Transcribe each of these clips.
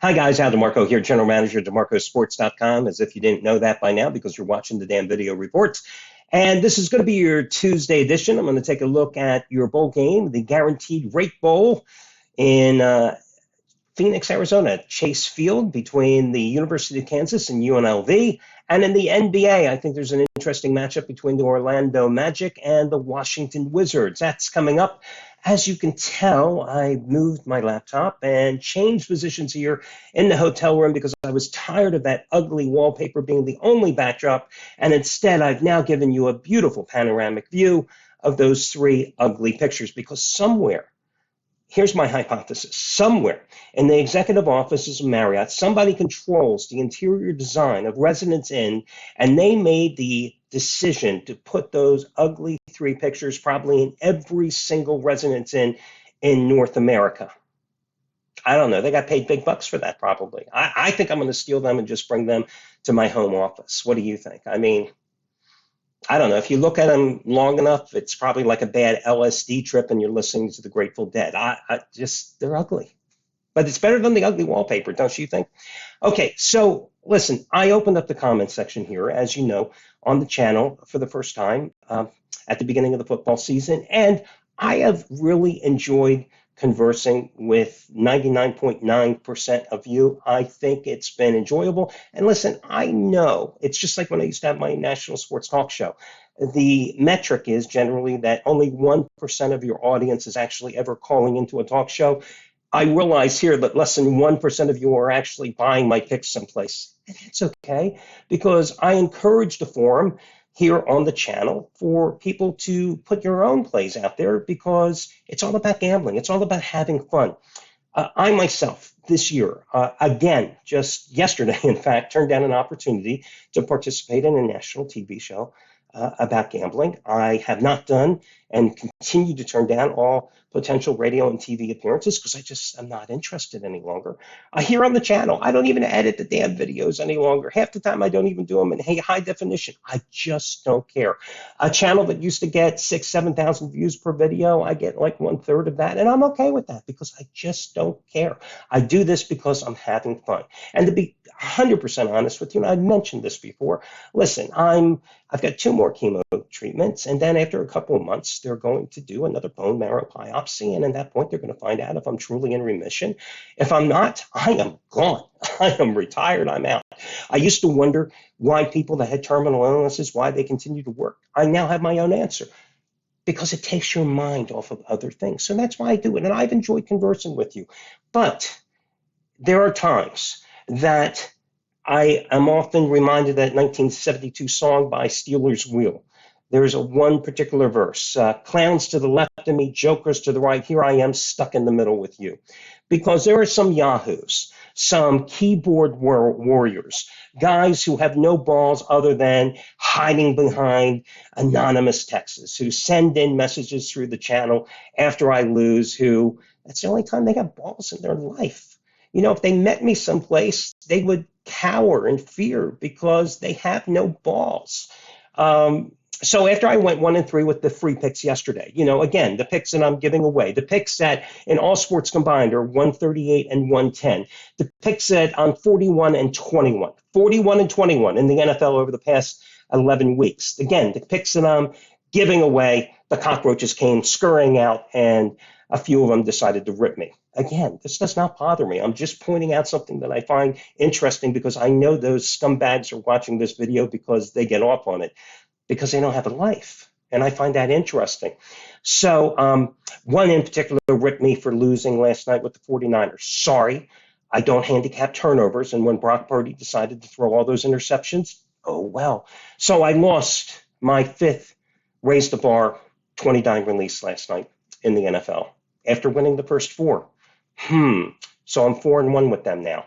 Hi guys, Al DeMarco here, General Manager of DeMarcoSports.com, as if you didn't know that by now because you're watching the damn video reports. And this is going to be your Tuesday edition. I'm going to take a look at your bowl game, the Guaranteed Rate Bowl in Phoenix, Arizona, Chase Field between the University of Kansas and UNLV. And in the NBA, I think there's an interesting matchup between the Orlando Magic and the Washington Wizards. That's coming up. As you can tell, I moved my laptop and changed positions here in the hotel room because I was tired of that ugly wallpaper being the only backdrop. And instead, I've now given you a beautiful panoramic view of those three ugly pictures because somewhere, here's my hypothesis, somewhere in the executive offices of Marriott, somebody controls the interior design of Residence Inn, and they made the decision to put those ugly three pictures probably in every single Residence Inn in North America. I don't know. They got paid big bucks for that probably. I think I'm going to steal them and just bring them to my home office. What do you think? I mean, I don't know. If you look at them long enough, it's probably like a bad LSD trip and you're listening to the Grateful Dead. They're ugly. But it's better than the ugly wallpaper, don't you think? Okay, so listen, I opened up the comment section here, as you know, on the channel for the first time at the beginning of the football season. And I have really enjoyed conversing with 99.9% of you. I think it's been enjoyable. And listen, I know it's just like when I used to have my national sports talk show. The metric is generally that only 1% of your audience is actually ever calling into a talk show. I realize here that less than 1% of you are actually buying my picks someplace. And that's okay, because I encourage the forum here on the channel for people to put your own plays out there because it's all about gambling. It's all about having fun. I myself, this year, again, just yesterday, in fact, turned down an opportunity to participate in a national TV show about gambling. I have not done and continue to turn down all potential radio and TV appearances because I'm not interested any longer. Here on the channel, I don't even edit the damn videos any longer. Half the time I don't even do them in high definition. I just don't care. A channel that used to get 6,000, 7,000 views per video, I get like 1/3 of that. And I'm okay with that because I just don't care. I do this because I'm having fun. And to be 100% honest with you, and I mentioned this before, listen, I've got 2 more chemo treatments, and then after a couple of months, they're going to do another bone marrow biopsy, and at that point, they're going to find out if I'm truly in remission. If I'm not, I am gone. I am retired. I'm out. I used to wonder why people that had terminal illnesses, why they continue to work. I now have my own answer. Because it takes your mind off of other things. So that's why I do it, and I've enjoyed conversing with you. But there are times that I am often reminded of that 1972 song by Steelers Wheel. There's one particular verse, clowns to the left of me, jokers to the right. Here I am stuck in the middle with you. Because there are some yahoos, some keyboard warriors, guys who have no balls other than hiding behind anonymous texts, who send in messages through the channel after I lose, who that's the only time they have balls in their life. You know, if they met me someplace, they would cower in fear because they have no balls. So after I went 1-3 with the free picks yesterday, you know, again, the picks that I'm giving away, the picks that in all sports combined are 138 and 110, the picks that I'm 41 and 21 in the NFL over the past 11 weeks. Again, the picks that I'm giving away, the cockroaches came scurrying out and a few of them decided to rip me. Again, this does not bother me. I'm just pointing out something that I find interesting because I know those scumbags are watching this video because they get off on it, because they don't have a life. And I find that interesting. So one in particular ripped me for losing last night with the 49ers. Sorry, I don't handicap turnovers. And when Brock Purdy decided to throw all those interceptions, oh, well. So I lost my 5th raise the bar 20-dime release last night in the NFL after winning the first 4. So I'm 4-1 with them now.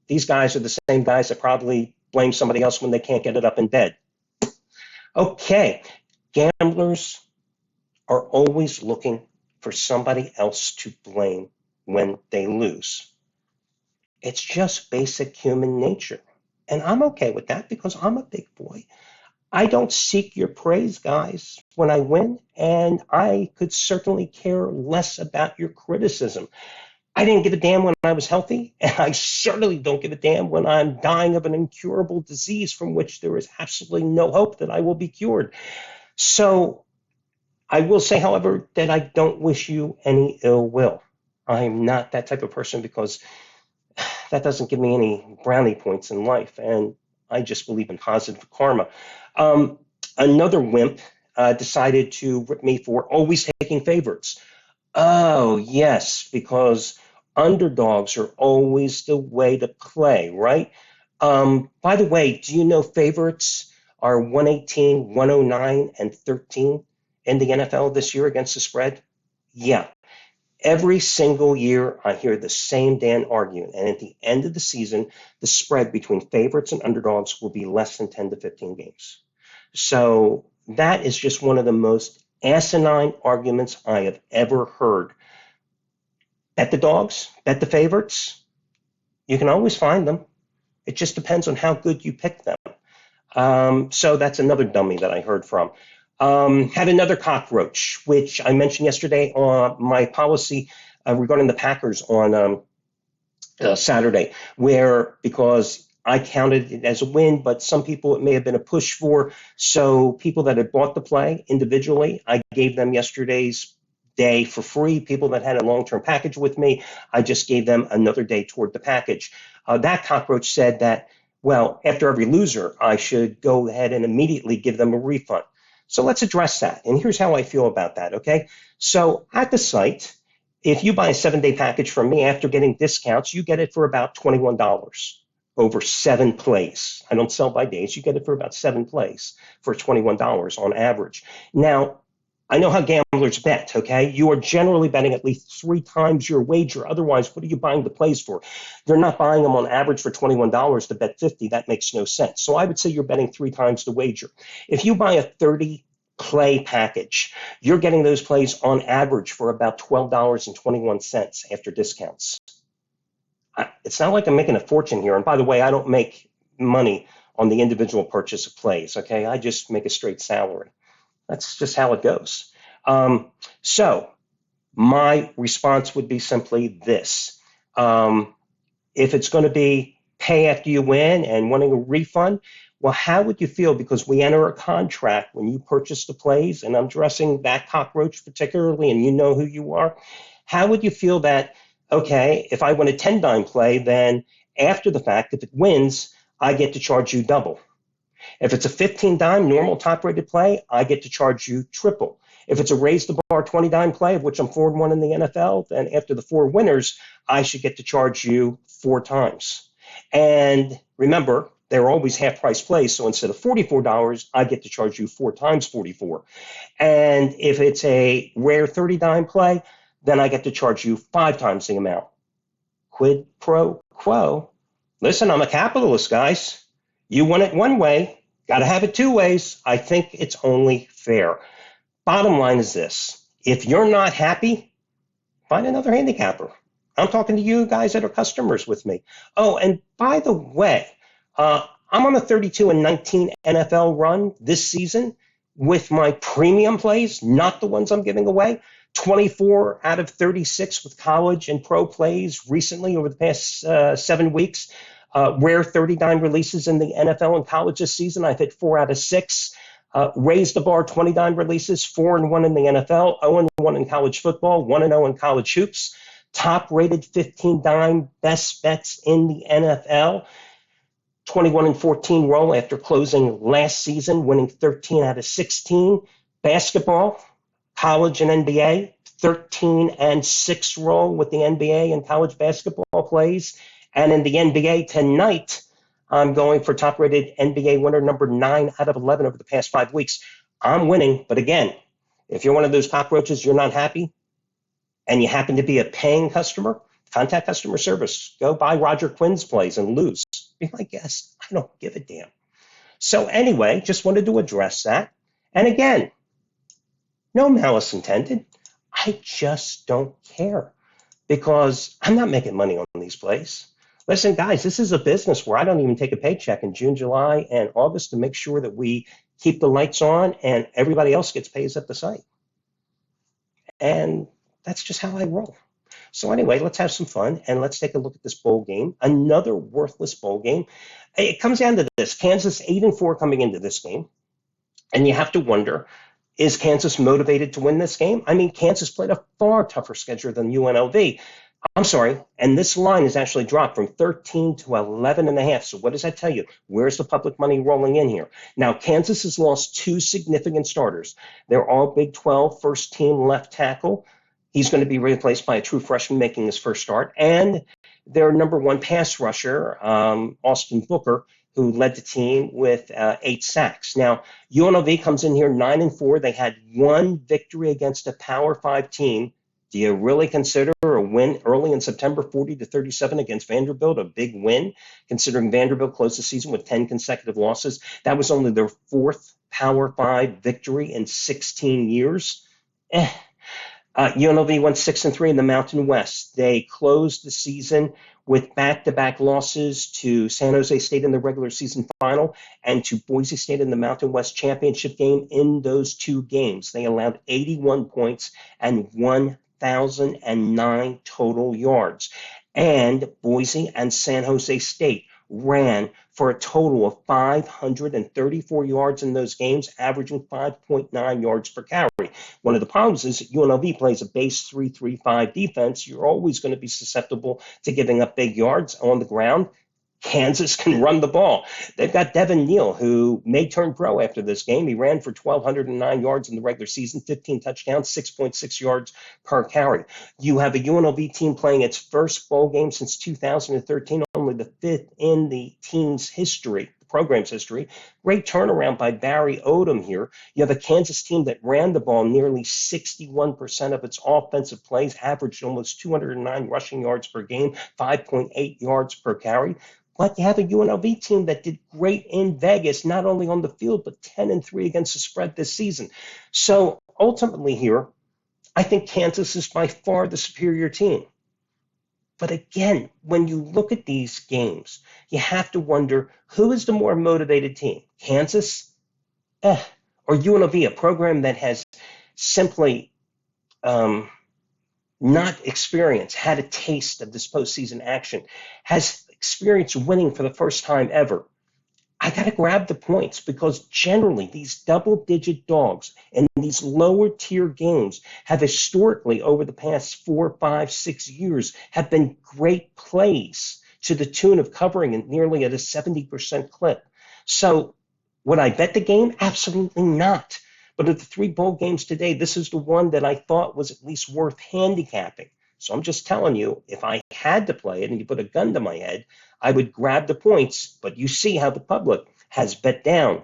These guys are the same guys that probably blame somebody else when they can't get it up in bed. Okay, gamblers are always looking for somebody else to blame when they lose. It's just basic human nature. And I'm okay with that because I'm a big boy. I don't seek your praise, guys, when I win, and I could certainly care less about your criticism. I didn't give a damn when I was healthy, and I certainly don't give a damn when I'm dying of an incurable disease from which there is absolutely no hope that I will be cured. So I will say, however, that I don't wish you any ill will. I'm not that type of person because that doesn't give me any brownie points in life, and I just believe in positive karma. Um, Another wimp decided to rip me for always taking favorites. Oh, yes, because underdogs are always the way to play, right? By the way, do you know favorites are 118, 109, and 13 in the NFL this year against the spread? Yeah. Every single year, I hear the same damn argument. And at the end of the season, the spread between favorites and underdogs will be less than 10 to 15 games. So that is just one of the most asinine arguments I have ever heard. Bet the dogs, bet the favorites. You can always find them. It just depends on how good you pick them. So that's another dummy that I heard from. Had another cockroach, which I mentioned yesterday on my policy regarding the Packers on Saturday, where because I counted it as a win, but some people it may have been a push for. So people that had bought the play individually, I gave them yesterday's day for free. People that had a long-term package with me, I just gave them another day toward the package. That cockroach said that, well, after every loser, I should go ahead and immediately give them a refund. So let's address that. And here's how I feel about that, okay? So at the site, if you buy a 7-day package from me after getting discounts, you get it for about $21 over 7 plays. I don't sell by days. You get it for about 7 plays for $21 on average. Now, I know how gamblers bet, okay? You are generally betting at least 3 times your wager. Otherwise, what are you buying the plays for? You're not buying them on average for $21 to bet 50. That makes no sense. So I would say you're betting 3 times the wager. If you buy a 30 play package, you're getting those plays on average for about $12.21 after discounts. It's not like I'm making a fortune here. And by the way, I don't make money on the individual purchase of plays, okay? I just make a straight salary. That's just how it goes. So my response would be simply this. If it's going to be pay after you win and wanting a refund, well, how would you feel? Because we enter a contract when you purchase the plays, and I'm addressing that cockroach particularly, and you know who you are. How would you feel that, okay, if I win a 10-dime play, then after the fact, if it wins, I get to charge you double. If it's a 15-dime normal top-rated play, I get to charge you triple. If it's a raise the bar 20-dime play, of which I'm 4-1 in the NFL, then after the 4 winners, I should get to charge you 4 times. And remember, they're always half-price plays, so instead of $44, I get to charge you 4 times 44. And if it's a rare 30-dime play, then I get to charge you 5 times the amount. Quid pro quo. Listen, I'm a capitalist, guys. You want it one way, got to have it 2 ways. I think it's only fair. Bottom line is this. If you're not happy, find another handicapper. I'm talking to you guys that are customers with me. Oh, and by the way, I'm on a 32-19 NFL run this season with my premium plays, not the ones I'm giving away. 24 out of 36 with college and pro plays recently over the past 7 weeks. Rare 30-dime releases in the NFL and college this season. I've hit 4 out of 6. Raised the bar 20-dime releases, 4-1 in the NFL, 0-1 in college football, 1-0 in college hoops. Top-rated 15-dime best bets in the NFL. 21-14 roll after closing last season, winning 13 out of 16. Basketball, college and NBA, 13-6 roll with the NBA and college basketball plays. And in the NBA tonight, I'm going for top-rated NBA winner number 9 out of 11 over the past 5 weeks. I'm winning, but again, if you're one of those cockroaches, you're not happy, and you happen to be a paying customer, contact customer service. Go buy Roger Quinn's plays and lose. Be my guest. I don't give a damn. So anyway, just wanted to address that. And again, no malice intended. I just don't care because I'm not making money on these plays. Listen, guys, this is a business where I don't even take a paycheck in June, July, and August to make sure that we keep the lights on and everybody else gets paid at the site. And that's just how I roll. So anyway, let's have some fun and let's take a look at this bowl game. Another worthless bowl game. It comes down to this: Kansas 8-4 coming into this game, and you have to wonder, is Kansas motivated to win this game? I mean, Kansas played a far tougher schedule than UNLV. I'm sorry, and this line is actually dropped from 13 to 11.5. So what does that tell you? Where's the public money rolling in here? Now, Kansas has lost two significant starters. They're all Big 12 first team left tackle. He's going to be replaced by a true freshman making his first start. And their number one pass rusher, Austin Booker, who led the team with 8 sacks. Now, UNLV comes in here 9-4. They had one victory against a Power 5 team. Do you really consider a win early in September, 40-37 against Vanderbilt, a big win, considering Vanderbilt closed the season with 10 consecutive losses? That was only their fourth Power 5 victory in 16 years. UNLV went 6-3 in the Mountain West. They closed the season with back-to-back losses to San Jose State in the regular season final and to Boise State in the Mountain West championship game. In those two games, they allowed 81 points and 1,009 total yards. And Boise and San Jose State ran for a total of 534 yards in those games, averaging 5.9 yards per carry. One of the problems is that UNLV plays a base 3-3-5 defense. You're always going to be susceptible to giving up big yards on the ground. Kansas can run the ball. They've got Devin Neal, who may turn pro after this game. He ran for 1,209 yards in the regular season, 15 touchdowns, 6.6 yards per carry. You have a UNLV team playing its first bowl game since 2013, only the fifth in the team's history, the program's history. Great turnaround by Barry Odom here. You have a Kansas team that ran the ball nearly 61% of its offensive plays, averaged almost 209 rushing yards per game, 5.8 yards per carry. But you have a UNLV team that did great in Vegas, not only on the field, but 10-3 against the spread this season. So ultimately here, I think Kansas is by far the superior team. But again, when you look at these games, you have to wonder, who is the more motivated team? Kansas or UNLV, a program that has simply not experienced, had a taste of this postseason action, has experienced winning for the first time ever. I got to grab the points because generally these double-digit dogs in these lower-tier games have historically, over the past 4, 5, 6 years, have been great plays to the tune of covering it nearly at a 70% clip. So would I bet the game? Absolutely not. But of the 3 bowl games today, this is the one that I thought was at least worth handicapping. So I'm just telling you, if I had to play it and you put a gun to my head, I would grab the points. But you see how the public has bet down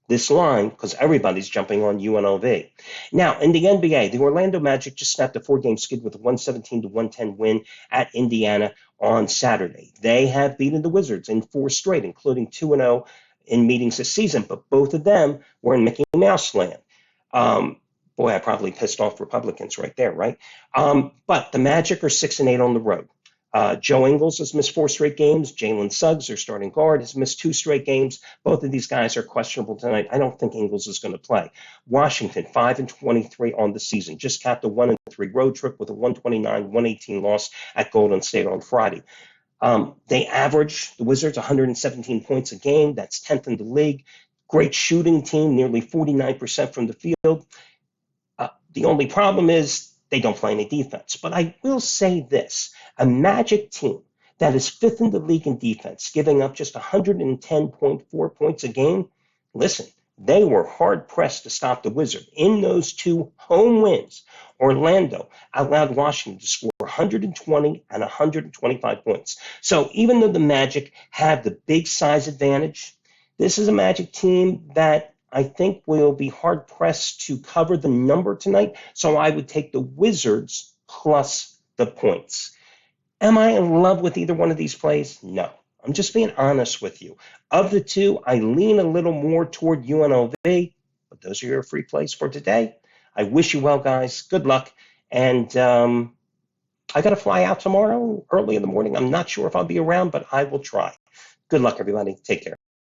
this line because everybody's jumping on UNLV. Now, in the NBA, the Orlando Magic just snapped a 4-game skid with a 117-110 win at Indiana on Saturday. They have beaten the Wizards in 4 straight, including 2-0 in meetings this season, but both of them were in Mickey Mouse land. Boy, I probably pissed off Republicans right there, right? But the Magic are 6-8 on the road. Joe Ingles has missed 4 straight games. Jalen Suggs, their starting guard, has missed 2 straight games. Both of these guys are questionable tonight. I don't think Ingles is going to play. Washington, 5-23 on the season, just capped a 1-3 road trip with a 129-118 loss at Golden State on Friday. They average, the Wizards, 117 points a game. That's 10th in the league. Great shooting team, nearly 49% from the field. The only problem is they don't play any defense. But I will say this, a Magic team that is 5th in the league in defense, giving up just 110.4 points a game, listen, they were hard-pressed to stop the Wizards. In those 2 home wins, Orlando allowed Washington to score 120 and 125 points. So even though the Magic have the big size advantage, this is a Magic team that I think will be hard-pressed to cover the number tonight, so I would take the Wizards plus the points. Am I in love with either one of these plays? No. I'm just being honest with you. Of the 2, I lean a little more toward UNLV, but those are your free plays for today. I wish you well, guys. Good luck. And I got to fly out tomorrow early in the morning. I'm not sure if I'll be around, but I will try. Good luck, everybody. Take care.